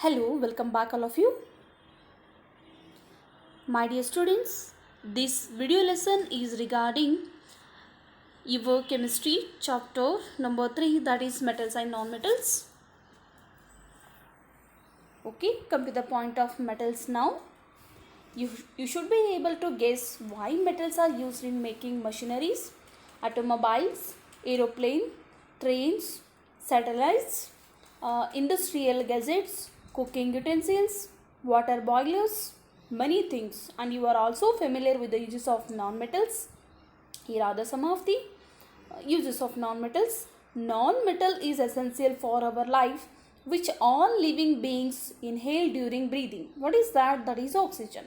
Hello, welcome back all of you. My dear students, this video lesson is regarding your chemistry chapter number 3, that is metals and non-metals. Okay, come to the point of metals now. You should be able to guess why metals are used in making machineries, automobiles, aeroplane, trains, satellites, industrial gadgets, cooking utensils, water boilers, many things. And you are also familiar with the uses of non-metals. Here are some of the uses of non-metals. Non-metal is essential for our life, which all living beings inhale during breathing. What is that? That is oxygen.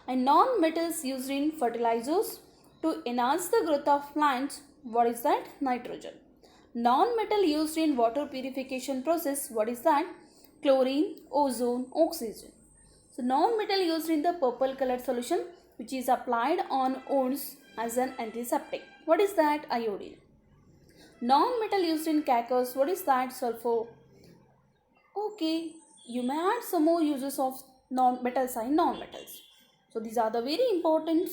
And non-metals used in fertilizers to enhance the growth of plants. What is that? Nitrogen. Non-metal used in water purification process. What is that? Chlorine, ozone, oxygen. So non-metal used in the purple colored solution, which is applied on wounds as an antiseptic. What is that? Iodine. Non-metal used in crackers. What is that? Sulfur. Okay, you may add some more uses of non-metals and non-metals. So these are the very important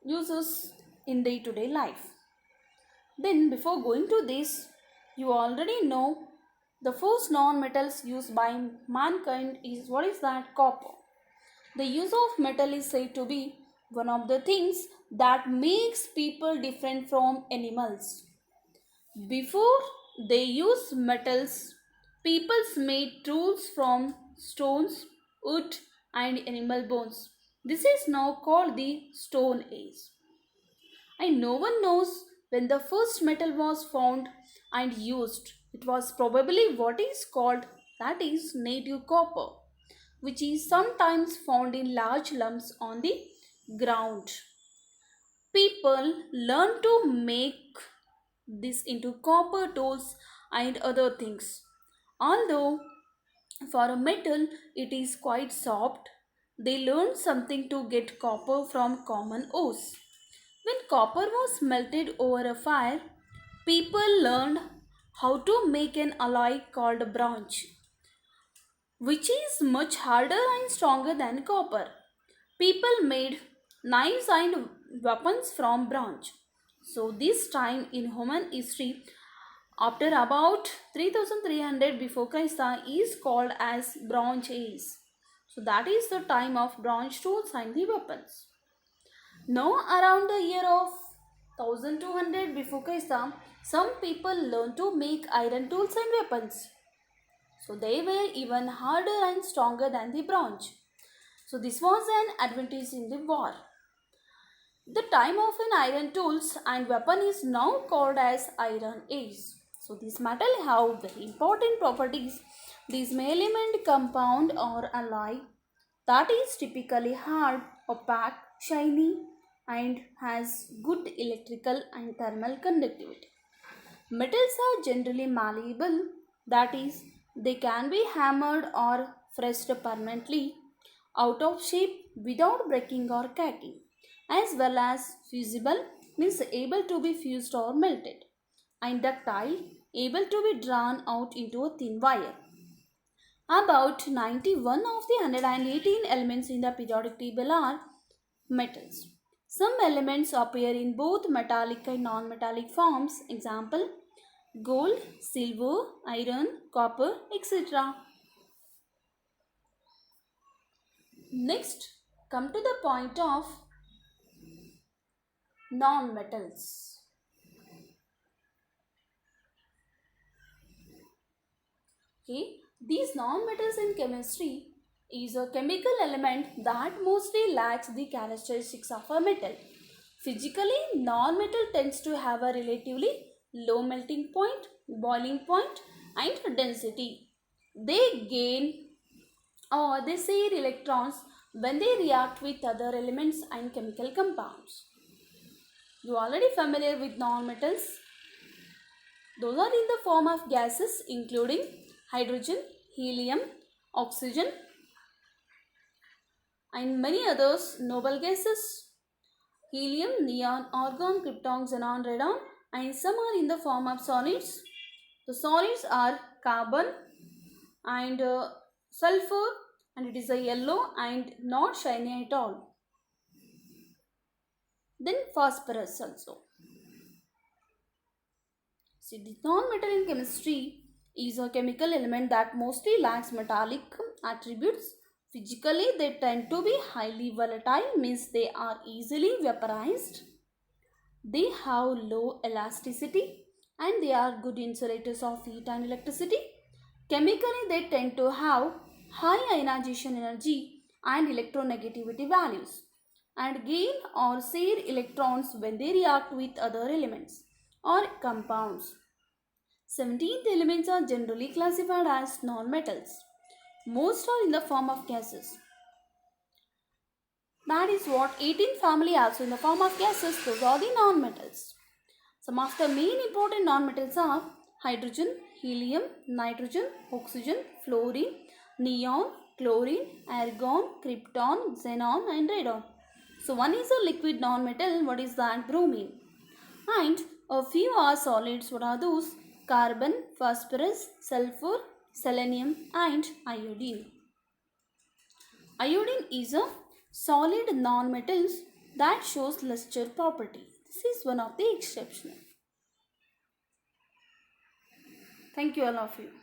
uses in day-to-day life. Then before going to this, you already know the first non-metals used by mankind is, what is that? Copper. The use of metal is said to be one of the things that makes people different from animals. Before they used metals, peoples made tools from stones, wood, and animal bones. This is now called the Stone Age. And no one knows when the first metal was found and used. It was probably what is called, that is, native copper, which is sometimes found in large lumps on the ground. People learn to make this into copper tools and other things. Although for a metal it is quite soft, they learned something to get copper from common ores. When copper was melted over a fire, people learned how to make an alloy called bronze, which is much harder and stronger than copper. People made knives and weapons from bronze. So, this time in human history, after about 3300 before Christ, is called as Bronze Age. So, that is the time of bronze tools and the weapons. Now, around the year of 1200 before Christ, some people learned to make iron tools and weapons. So, they were even harder and stronger than the bronze. So, this was an advantage in the war. The time of an iron tools and weapon is now called as Iron Age. So these metal have very important properties. These may element compound or alloy that is typically hard, opaque, shiny and has good electrical and thermal conductivity. Metals are generally malleable, that is, they can be hammered or pressed permanently out of shape without breaking or cracking, as well as fusible, means able to be fused or melted, and ductile, able to be drawn out into a thin wire. About 91 of the 118 elements in the periodic table are metals. Some elements appear in both metallic and non-metallic forms. Example, gold, silver, iron, copper, etc. Next, come to the point of non-metals. Okay, these non-metals in chemistry is a chemical element that mostly lacks the characteristics of a metal. Physically, non-metal tends to have a relatively low melting point, boiling point, and density. They gain or they share electrons when they react with other elements and chemical compounds. You are already familiar with non-metals. Those are in the form of gases including hydrogen, helium, oxygen and many others noble gases. Helium, neon, argon, krypton, xenon, radon and some are in the form of solids. The solids are carbon and sulfur, and it is a yellow and not shiny at all. Then phosphorus also. See, the non-metal in chemistry is a chemical element that mostly lacks metallic attributes. Physically, they tend to be highly volatile, means they are easily vaporized. They have low elasticity and they are good insulators of heat and electricity. Chemically, they tend to have high ionization energy and electronegativity values and gain or share electrons when they react with other elements or compounds. 17th elements are generally classified as nonmetals. Most are in the form of gases. That is what 18th family also in the form of gases, those are the nonmetals. Some of the main important nonmetals are hydrogen, helium, nitrogen, oxygen, fluorine, neon, chlorine, argon, krypton, xenon and radon. So one is a liquid nonmetal, what is that? Bromine. And a few are solids, what are those? Carbon, phosphorus, sulfur, selenium and iodine. Iodine is a solid nonmetals that shows luster property. This is one of the exceptional. Thank you all of you.